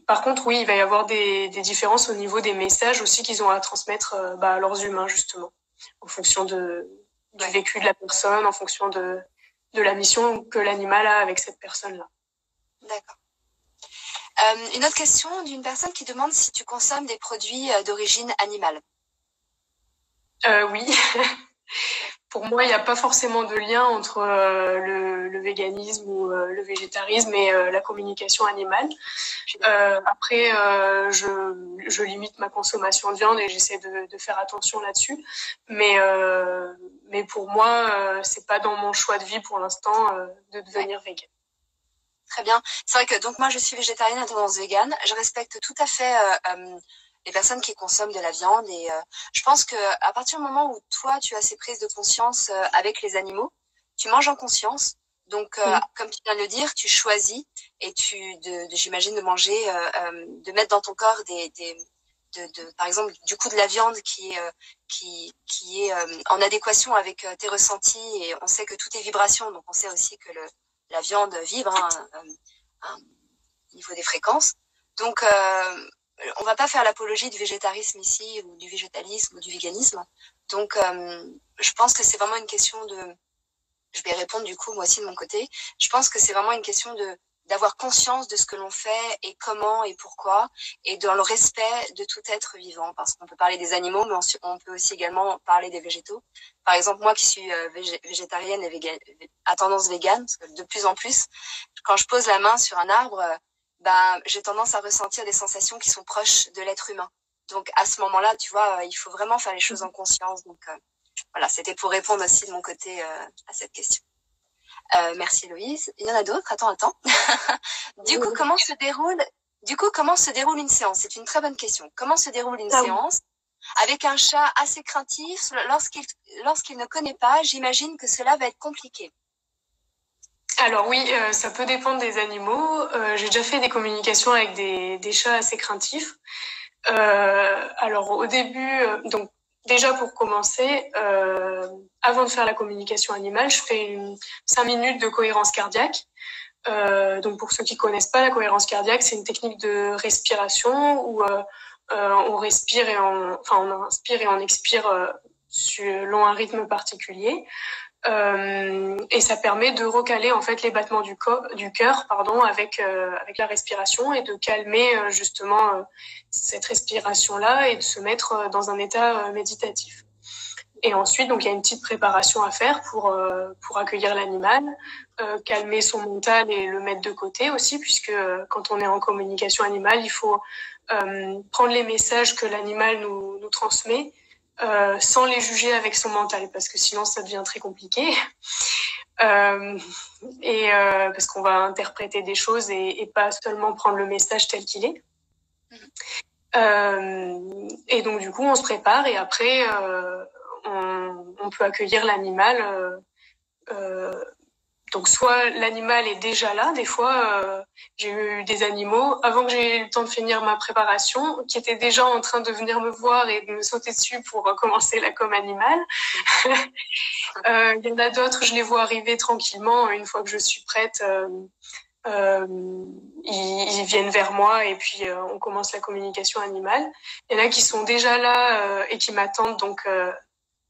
Speaker 2: Par contre, oui, il va y avoir des différences au niveau des messages aussi qu'ils ont à transmettre à leurs humains, justement, en fonction du vécu de la personne, en fonction de la mission que l'animal a avec cette personne-là.
Speaker 1: D'accord. Une autre question d'une personne qui demande si tu consommes des produits d'origine animale.
Speaker 2: Oui. Pour moi, il n'y a pas forcément de lien entre le véganisme ou le végétarisme et la communication animale. Après, je limite ma consommation de viande et j'essaie de faire attention là-dessus. Mais pour moi, c'est pas dans mon choix de vie pour l'instant de devenir végane.
Speaker 1: Très bien. C'est vrai que donc moi je suis végétarienne à tendance végane. Je respecte tout à fait les personnes qui consomment de la viande et je pense que à partir du moment où toi tu as ces prises de conscience avec les animaux, tu manges en conscience. Donc comme tu viens de le dire, tu choisis et j'imagine de manger, de mettre dans ton corps par exemple du coup de la viande qui est en adéquation avec tes ressentis et on sait que tout est vibration donc on sait aussi que la viande vibre au niveau des fréquences. Donc, on va pas faire l'apologie du végétarisme ici, ou du végétalisme, ou du véganisme. Donc, je pense que c'est vraiment une question je vais répondre du coup, moi aussi de mon côté. Je pense que c'est vraiment une question d'avoir conscience de ce que l'on fait et comment et pourquoi et dans le respect de tout être vivant parce qu'on peut parler des animaux mais on peut aussi également parler des végétaux. Par exemple, moi qui suis végétarienne et à tendance végane, parce que de plus en plus, quand je pose la main sur un arbre, j'ai tendance à ressentir des sensations qui sont proches de l'être humain. Donc à ce moment-là, tu vois, il faut vraiment faire les choses en conscience. Donc voilà, c'était pour répondre aussi de mon côté à cette question. Merci Loïse. Il y en a d'autres. Attends. Du coup, comment se déroule une séance? C'est une très bonne question. Comment se déroule une séance avec un chat assez craintif lorsqu'il ne connaît pas? J'imagine que cela va être compliqué.
Speaker 2: Alors oui, ça peut dépendre des animaux. J'ai déjà fait des communications avec des chats assez craintifs. Alors au début, donc déjà pour commencer, avant de faire la communication animale, je fais 5 minutes de cohérence cardiaque. Donc pour ceux qui connaissent pas la cohérence cardiaque, c'est une technique de respiration où on respire et on inspire et on expire selon un rythme particulier. Et ça permet de recaler en fait les battements du cœur avec la respiration et de calmer justement cette respiration là et de se mettre dans un état méditatif. Et ensuite donc il y a une petite préparation à faire pour accueillir l'animal, calmer son mental et le mettre de côté aussi puisque quand on est en communication animale, il faut prendre les messages que l'animal nous transmet sans les juger avec son mental parce que sinon ça devient très compliqué parce qu'on va interpréter des choses et pas seulement prendre le message tel qu'il est. Et donc du coup on se prépare et après on peut accueillir l'animal. Donc soit l'animal est déjà là, des fois j'ai eu des animaux avant que j'ai eu le temps de finir ma préparation qui étaient déjà en train de venir me voir et de me sauter dessus pour commencer la com animale. Il y en a d'autres, je les vois arriver tranquillement une fois que je suis prête. Ils viennent vers moi et puis on commence la communication animale. Il y en a qui sont déjà là et qui m'attendent donc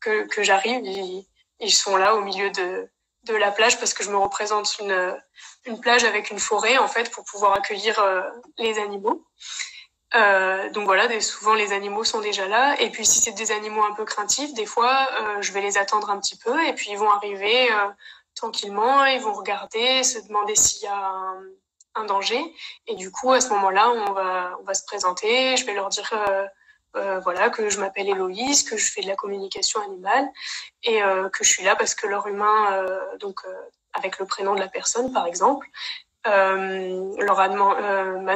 Speaker 2: que j'arrive. Ils sont là au milieu de la plage parce que je me représente une plage avec une forêt en fait pour pouvoir accueillir les animaux. Donc voilà, souvent les animaux sont déjà là et puis si c'est des animaux un peu craintifs, des fois je vais les attendre un petit peu et puis ils vont arriver tranquillement, ils vont regarder, se demander s'il y a un danger et du coup à ce moment-là on va se présenter, je vais leur dire voilà que je m'appelle Héloïse, que je fais de la communication animale et que je suis là parce que leur humain avec le prénom de la personne par exemple m'a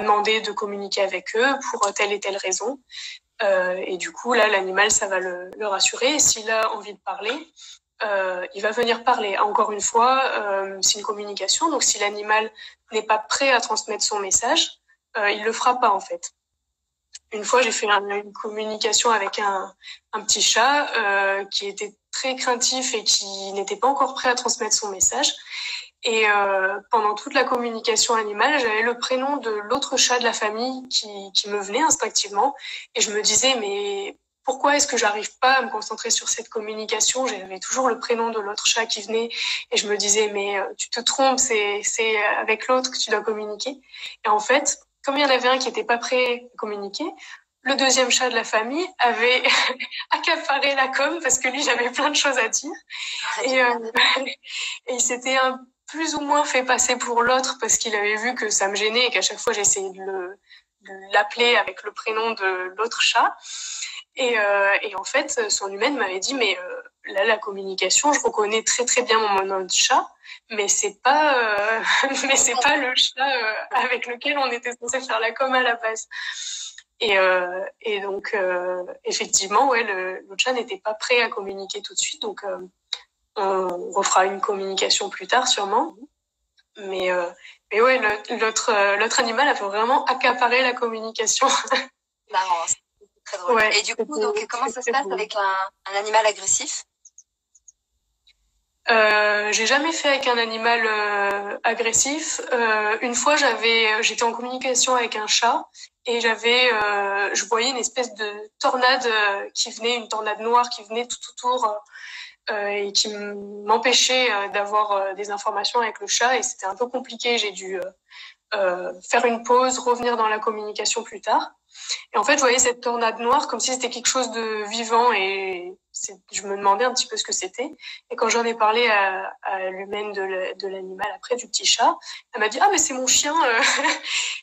Speaker 2: demandé de communiquer avec eux pour telle et telle raison et du coup là l'animal ça va le rassurer et s'il a envie de parler il va venir parler. Encore une fois, c'est une communication, donc si l'animal n'est pas prêt à transmettre son message, il le fera pas en fait. une fois, j'ai fait une communication avec un petit chat qui était très craintif et qui n'était pas encore prêt à transmettre son message. Et pendant toute la communication animale, j'avais le prénom de l'autre chat de la famille qui me venait instinctivement. Et je me disais, mais pourquoi est-ce que j'arrive pas à me concentrer sur cette communication? J'avais toujours le prénom de l'autre chat qui venait. Et je me disais, mais tu te trompes, c'est avec l'autre que tu dois communiquer. Et en fait, comme il y en avait un qui était pas prêt à communiquer, le deuxième chat de la famille avait accaparé la com parce que lui, j'avais plein de choses à dire. Et, et il s'était plus ou moins fait passer pour l'autre parce qu'il avait vu que ça me gênait et qu'à chaque fois, j'essayais de l'appeler avec le prénom de l'autre chat. Et en fait, son humaine m'avait dit, mais là, la communication, je reconnais très très bien mon nom de chat, mais c'est pas le chat avec lequel on était censé faire la com à la base. Et donc effectivement, ouais, l'autre chat n'était pas prêt à communiquer tout de suite, donc on refera une communication plus tard sûrement. Mais ouais, l'autre animal a vraiment accaparé la communication.
Speaker 1: Marrant. Très drôle. Ouais, et du coup, donc, comment ça se passe avec un animal agressif?
Speaker 2: J'ai jamais fait avec un animal agressif. Une fois, j'étais en communication avec un chat et je voyais une espèce de tornade une tornade noire qui venait tout autour et qui m'empêchait d'avoir des informations avec le chat et c'était un peu compliqué. J'ai dû faire une pause, revenir dans la communication plus tard. Et en fait, je voyais cette tornade noire comme si c'était quelque chose de vivant et je me demandais un petit peu ce que c'était. Et quand j'en ai parlé à l'humaine de l'animal après, du petit chat, elle m'a dit, ah, mais c'est mon chien,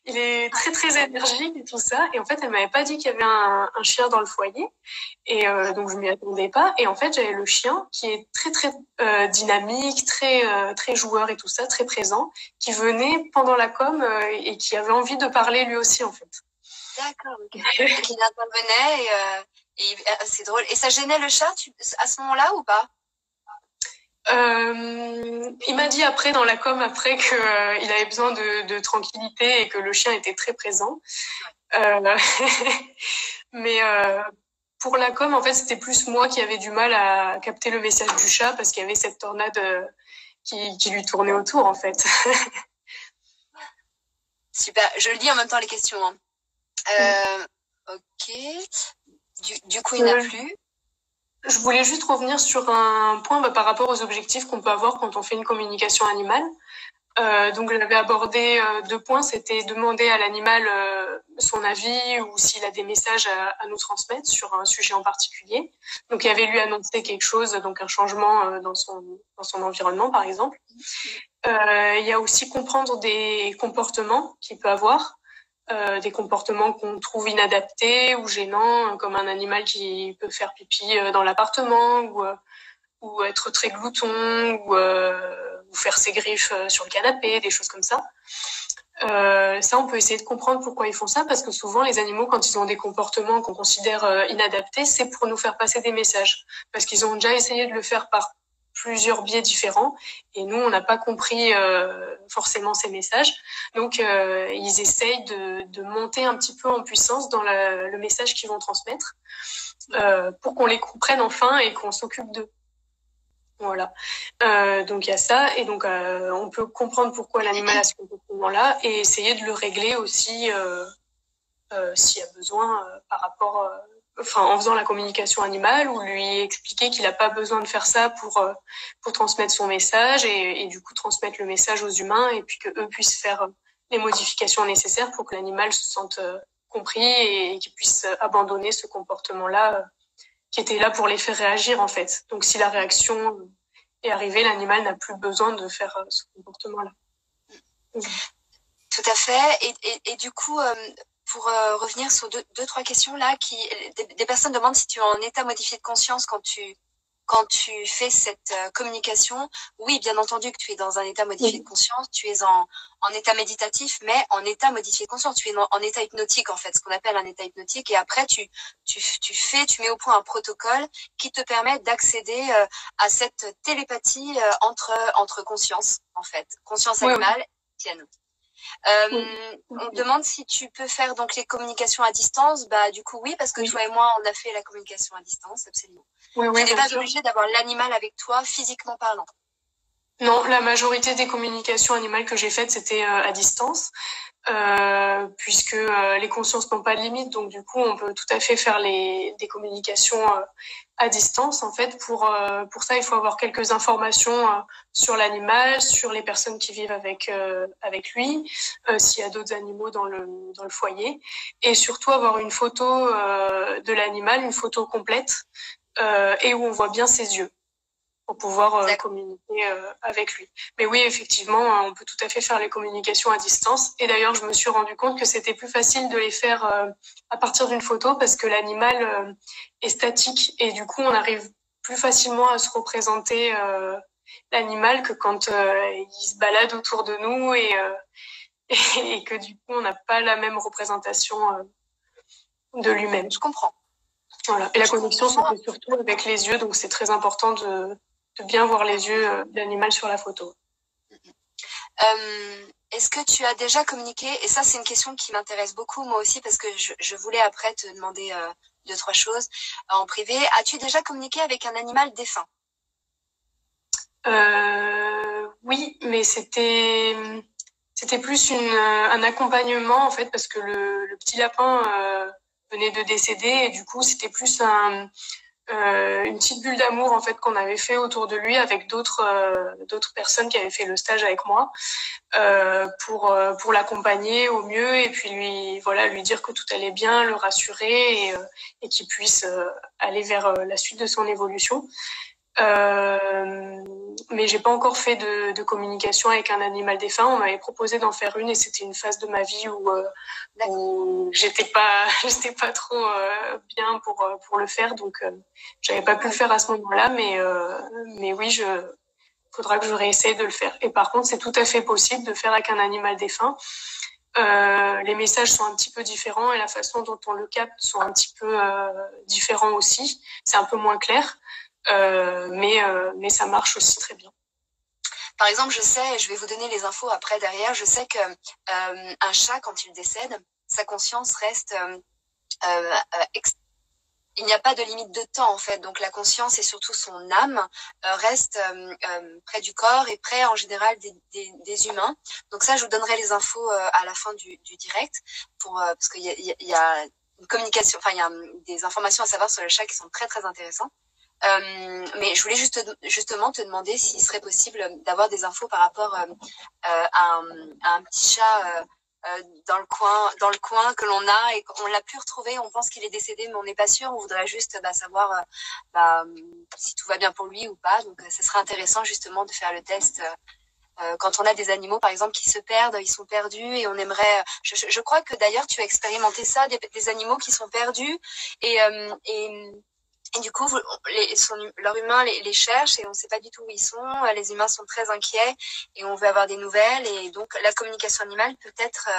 Speaker 2: il est très, très énergique et tout ça. Et en fait, elle m'avait pas dit qu'il y avait un chien dans le foyer. Et donc, je m'y attendais pas. Et en fait, j'avais le chien qui est très, très dynamique, très, très joueur et tout ça, très présent, qui venait pendant la com et qui avait envie de parler lui aussi, en fait.
Speaker 1: D'accord, ok. Donc, il intervenait et c'est drôle. Et ça gênait le chat à ce moment-là ou pas?
Speaker 2: Il m'a dit après dans la com que il avait besoin de tranquillité et que le chien était très présent. Mais pour la com, en fait, c'était plus moi qui avais du mal à capter le message du chat parce qu'il y avait cette tornade qui lui tournait autour, en fait.
Speaker 1: Super. Je lis en même temps les questions. Hein. Ok. Du coup, il n'y en a plus.
Speaker 2: Je voulais juste revenir sur un point par rapport aux objectifs qu'on peut avoir quand on fait une communication animale. Donc, j'avais abordé 2 points. C'était demander à l'animal son avis ou s'il a des messages à nous transmettre sur un sujet en particulier. Donc, il y avait lui annoncer quelque chose, donc un changement dans son environnement, par exemple. Il y a aussi comprendre des comportements qu'il peut avoir. Des comportements qu'on trouve inadaptés ou gênants, comme un animal qui peut faire pipi dans l'appartement ou être très glouton ou faire ses griffes sur le canapé, des choses comme ça. Ça, on peut essayer de comprendre pourquoi ils font ça, parce que souvent, les animaux, quand ils ont des comportements qu'on considère inadaptés, c'est pour nous faire passer des messages. Parce qu'ils ont déjà essayé de le faire par plusieurs biais différents et nous on n'a pas compris forcément ces messages, donc ils essayent de monter un petit peu en puissance dans le message qu'ils vont transmettre pour qu'on les comprenne enfin et qu'on s'occupe d'eux. Voilà, donc il y a ça et donc on peut comprendre pourquoi l'animal a ce comportement-là et essayer de le régler aussi s'il y a besoin par rapport en faisant la communication animale ou lui expliquer qu'il n'a pas besoin de faire ça pour transmettre son message et du coup transmettre le message aux humains et puis que eux puissent faire les modifications nécessaires pour que l'animal se sente compris et qu'il puisse abandonner ce comportement-là qui était là pour les faire réagir en fait. Donc si la réaction est arrivée, l'animal n'a plus besoin de faire ce comportement-là. Tout
Speaker 1: à fait. Et du coup, pour revenir sur deux, trois questions là, des personnes demandent si tu es en état modifié de conscience quand tu fais cette communication. Oui, bien entendu que tu es dans un état modifié de conscience, tu es en état méditatif, mais en état modifié de conscience, tu es en état hypnotique en fait, ce qu'on appelle un état hypnotique. Et après, tu mets au point un protocole qui te permet d'accéder à cette télépathie entre consciences en fait, conscience animale et tienne.
Speaker 2: Oui.
Speaker 1: On me demande si tu peux faire donc les communications à distance. Bah du coup oui, parce que
Speaker 2: Oui.
Speaker 1: toi et moi on a fait la communication à distance, absolument.
Speaker 2: Oui,
Speaker 1: Tu n'es
Speaker 2: bien
Speaker 1: pas
Speaker 2: sûr.
Speaker 1: obligé d'avoir l'animal avec toi physiquement parlant.
Speaker 2: Non, la majorité des communications animales que j'ai faites, c'était à distance, puisque les consciences n'ont pas de limite, donc du coup, on peut tout à fait faire des communications à distance. En fait, pour ça, il faut avoir quelques informations sur l'animal, sur les personnes qui vivent avec lui, s'il y a d'autres animaux dans le foyer, et surtout avoir une photo de l'animal, une photo complète, et où on voit bien ses yeux, pour pouvoir communiquer avec lui. Mais oui, effectivement, on peut tout à fait faire les communications à distance. Et d'ailleurs, je me suis rendu compte que c'était plus facile de les faire à partir d'une photo parce que l'animal est statique et du coup, on arrive plus facilement à se représenter l'animal que quand il se balade autour de nous et que du coup, on n'a pas la même représentation de lui-même.
Speaker 1: Je comprends.
Speaker 2: Voilà. Et la connexion se fait surtout avec les yeux, donc c'est très important de bien voir les yeux de l'animal sur la photo.
Speaker 1: Est-ce que tu as déjà communiqué, et ça c'est une question qui m'intéresse beaucoup moi aussi parce que je voulais après te demander 2-3 choses en privé. As-tu déjà communiqué avec un animal défunt?
Speaker 2: Oui, mais c'était plus un accompagnement en fait parce que le petit lapin venait de décéder et du coup c'était plus une petite bulle d'amour en fait qu'on avait fait autour de lui avec d'autres personnes qui avaient fait le stage avec moi pour l'accompagner au mieux et puis lui dire que tout allait bien, le rassurer et qu'il puisse aller vers la suite de son évolution. Mais j'ai pas encore fait de communication avec un animal défunt. On m'avait proposé d'en faire une et c'était une phase de ma vie où j'étais pas trop bien pour le faire, donc j'avais pas pu le faire à ce moment-là, mais oui, faudra que je réessaye de le faire. Et par contre, c'est tout à fait possible de faire avec un animal défunt. Les messages sont un petit peu différents et la façon dont on le capte sont un petit peu différents aussi. C'est un peu moins clair. Mais ça marche aussi très bien.
Speaker 1: Par exemple, je sais, et je vais vous donner les infos après derrière, je sais que un chat, quand il décède, sa conscience reste il n'y a pas de limite de temps en fait, donc la conscience et surtout son âme restent près du corps et près en général des humains. Donc ça, je vous donnerai les infos à la fin du direct parce qu'il y a une communication, enfin il y a des informations à savoir sur le chat qui sont très très intéressantes. Mais je voulais justement te demander s'il serait possible d'avoir des infos par rapport à un petit chat dans le coin que l'on a et qu'on l'a plus retrouvé. On pense qu'il est décédé, mais on n'est pas sûr. On voudrait juste savoir si tout va bien pour lui ou pas. Donc, ce serait intéressant justement de faire le test. Quand on a des animaux, par exemple, qui se perdent, ils sont perdus et on aimerait. Je crois que d'ailleurs, tu as expérimenté ça, des animaux qui sont perdus et du coup, leur humain les cherche et on ne sait pas du tout où ils sont. Les humains sont très inquiets et on veut avoir des nouvelles. Et donc, la communication animale peut être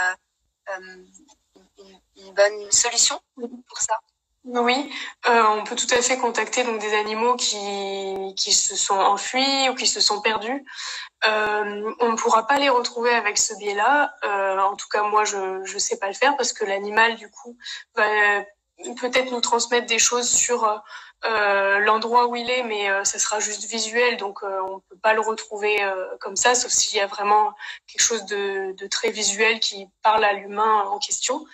Speaker 1: une bonne solution pour ça.
Speaker 2: Oui, on peut tout à fait contacter donc des animaux qui se sont enfuis ou qui se sont perdus. On ne pourra pas les retrouver avec ce biais-là. En tout cas, moi, je sais pas le faire parce que l'animal, du coup, va peut-être nous transmettre des choses sur l'endroit où il est, mais ça sera juste visuel, donc on peut pas le retrouver comme ça, sauf s'il y a vraiment quelque chose de très visuel qui parle à l'humain en question.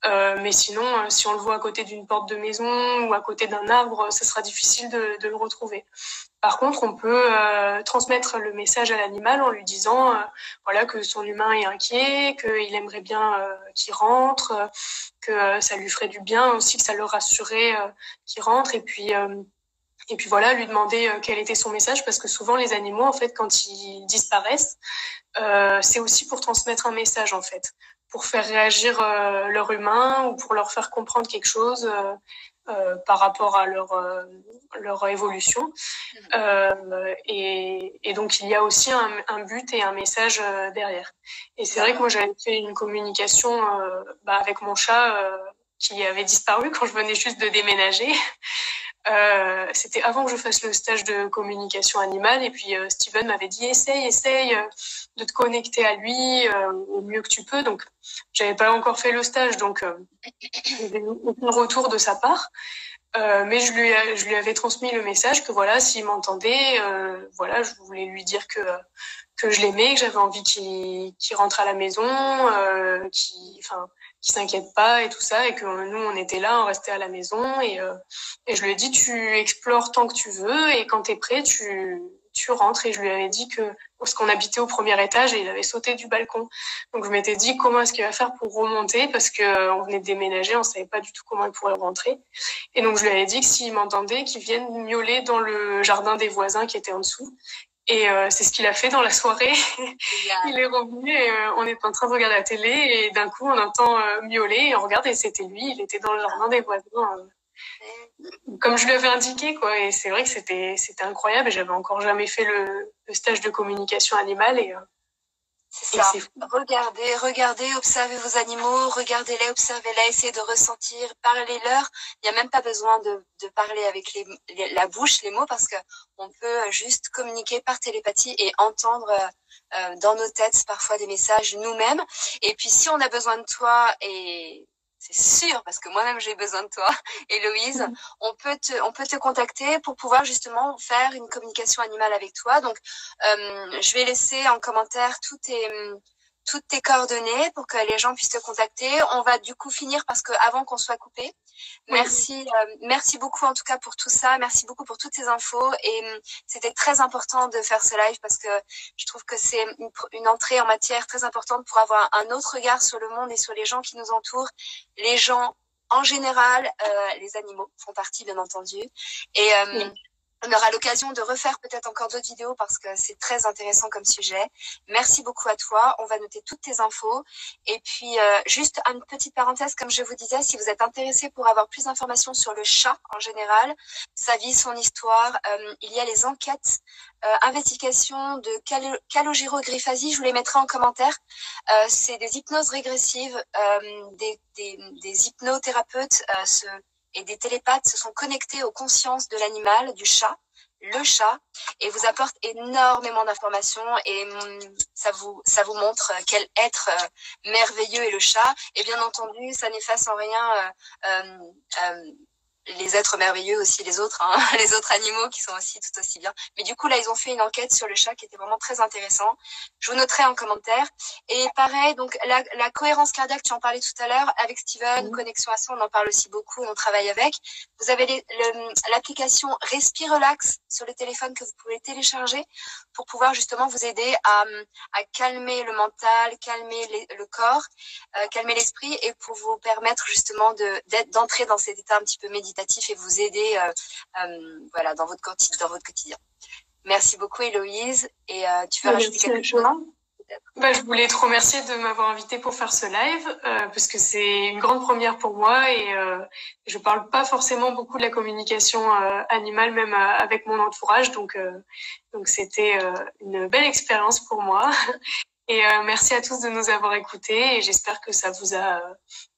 Speaker 2: Mais sinon, si on le voit à côté d'une porte de maison ou à côté d'un arbre, ça sera difficile de le retrouver. Par contre, on peut transmettre le message à l'animal en lui disant voilà que son humain est inquiet, qu'il aimerait bien qu'il rentre, que ça lui ferait du bien aussi, que ça le rassurait qu'il rentre et puis voilà, lui demander quel était son message parce que souvent les animaux en fait quand ils disparaissent, c'est aussi pour transmettre un message en fait, pour faire réagir leur humain ou pour leur faire comprendre quelque chose par rapport à leur évolution. Et donc, il y a aussi un but et un message derrière. Et c'est vrai que moi, j'avais fait une communication avec mon chat qui avait disparu quand je venais juste de déménager. C'était avant que je fasse le stage de communication animale. Et puis Steven m'avait dit essaye de te connecter à lui au mieux que tu peux. Donc j'avais pas encore fait le stage, donc j'avais aucun retour de sa part. Mais je lui avais transmis le message que voilà, s'il m'entendait, voilà, je voulais lui dire que je l'aimais, que j'avais envie qu'il rentre à la maison, qu'il s'inquiète pas et tout ça, et que nous on était là, on restait à la maison, et je lui ai dit tu explores tant que tu veux, et quand t'es prêt tu rentres. Et je lui avais dit que parce qu'on habitait au premier étage et il avait sauté du balcon, donc je m'étais dit comment est-ce qu'il va faire pour remonter, parce que on venait de déménager, on savait pas du tout comment il pourrait rentrer. Et donc je lui avais dit que s'il m'entendait, qu'il vienne miauler dans le jardin des voisins qui était en dessous. Et c'est ce qu'il a fait dans la soirée. Il est revenu et on est en train de regarder la télé, et d'un coup on entend miauler et on regarde et c'était lui, il était dans le jardin des voisins, comme je lui avais indiqué, quoi. Et c'est vrai que c'était incroyable, et j'avais encore jamais fait le stage de communication animale, et
Speaker 1: c'est ça. Regardez, observez vos animaux, regardez-les, observez-les, essayez de ressentir, parlez-leur. Il n'y a même pas besoin de parler avec la bouche, les mots, parce que on peut juste communiquer par télépathie et entendre dans nos têtes parfois des messages nous-mêmes. Et puis si on a besoin de toi, et c'est sûr, parce que moi-même j'ai besoin de toi, Héloïse, on peut te contacter pour pouvoir justement faire une communication animale avec toi. Donc je vais laisser en commentaire toutes tes coordonnées pour que les gens puissent te contacter. On va du coup finir parce que avant qu'on soit coupé. Merci beaucoup en tout cas pour tout ça. Merci beaucoup pour toutes ces infos. Et c'était très important de faire ce live parce que je trouve que c'est une entrée en matière très importante pour avoir un autre regard sur le monde et sur les gens qui nous entourent. Les gens en général, les animaux font partie bien entendu. Et on aura l'occasion de refaire peut-être encore d'autres vidéos parce que c'est très intéressant comme sujet. Merci beaucoup à toi. On va noter toutes tes infos. Et puis, juste une petite parenthèse, comme je vous disais, si vous êtes intéressé pour avoir plus d'informations sur le chat en général, sa vie, son histoire, il y a les enquêtes, investigations de calogyrographasie, je vous les mettrai en commentaire. C'est des hypnoses régressives, des hypnothérapeutes et des télépathes se sont connectés aux consciences de l'animal, du chat, le chat, et vous apportent énormément d'informations, et ça vous montre quel être merveilleux est le chat. Et bien entendu, ça n'efface en rien les êtres merveilleux aussi, les autres animaux qui sont aussi tout aussi bien. Mais du coup, là, ils ont fait une enquête sur le chat qui était vraiment très intéressant. Je vous noterai en commentaire. Et pareil, donc la cohérence cardiaque, tu en parlais tout à l'heure, avec Steven, Connexion à soi, on en parle aussi beaucoup, on travaille avec. Vous avez l'application Respire Relax sur le téléphone que vous pouvez télécharger pour pouvoir justement vous aider à calmer le mental, calmer le corps, calmer l'esprit, et pour vous permettre justement d'entrer dans cet état un petit peu méditatif et vous aider voilà, dans votre quotidien. Merci beaucoup Héloïse, et tu veux rajouter quelque chose?
Speaker 2: Je voulais te remercier de m'avoir invité pour faire ce live parce que c'est une grande première pour moi, et je parle pas forcément beaucoup de la communication animale, même avec mon entourage, donc c'était une belle expérience pour moi. Et merci à tous de nous avoir écoutés, et j'espère que ça vous a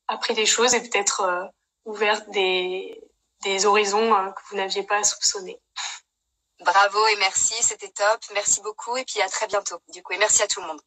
Speaker 2: appris des choses et peut-être ouvert des horizons que vous n'aviez pas soupçonnés.
Speaker 1: Bravo et merci, c'était top. Merci beaucoup, et puis à très bientôt du coup, et merci à tout le monde.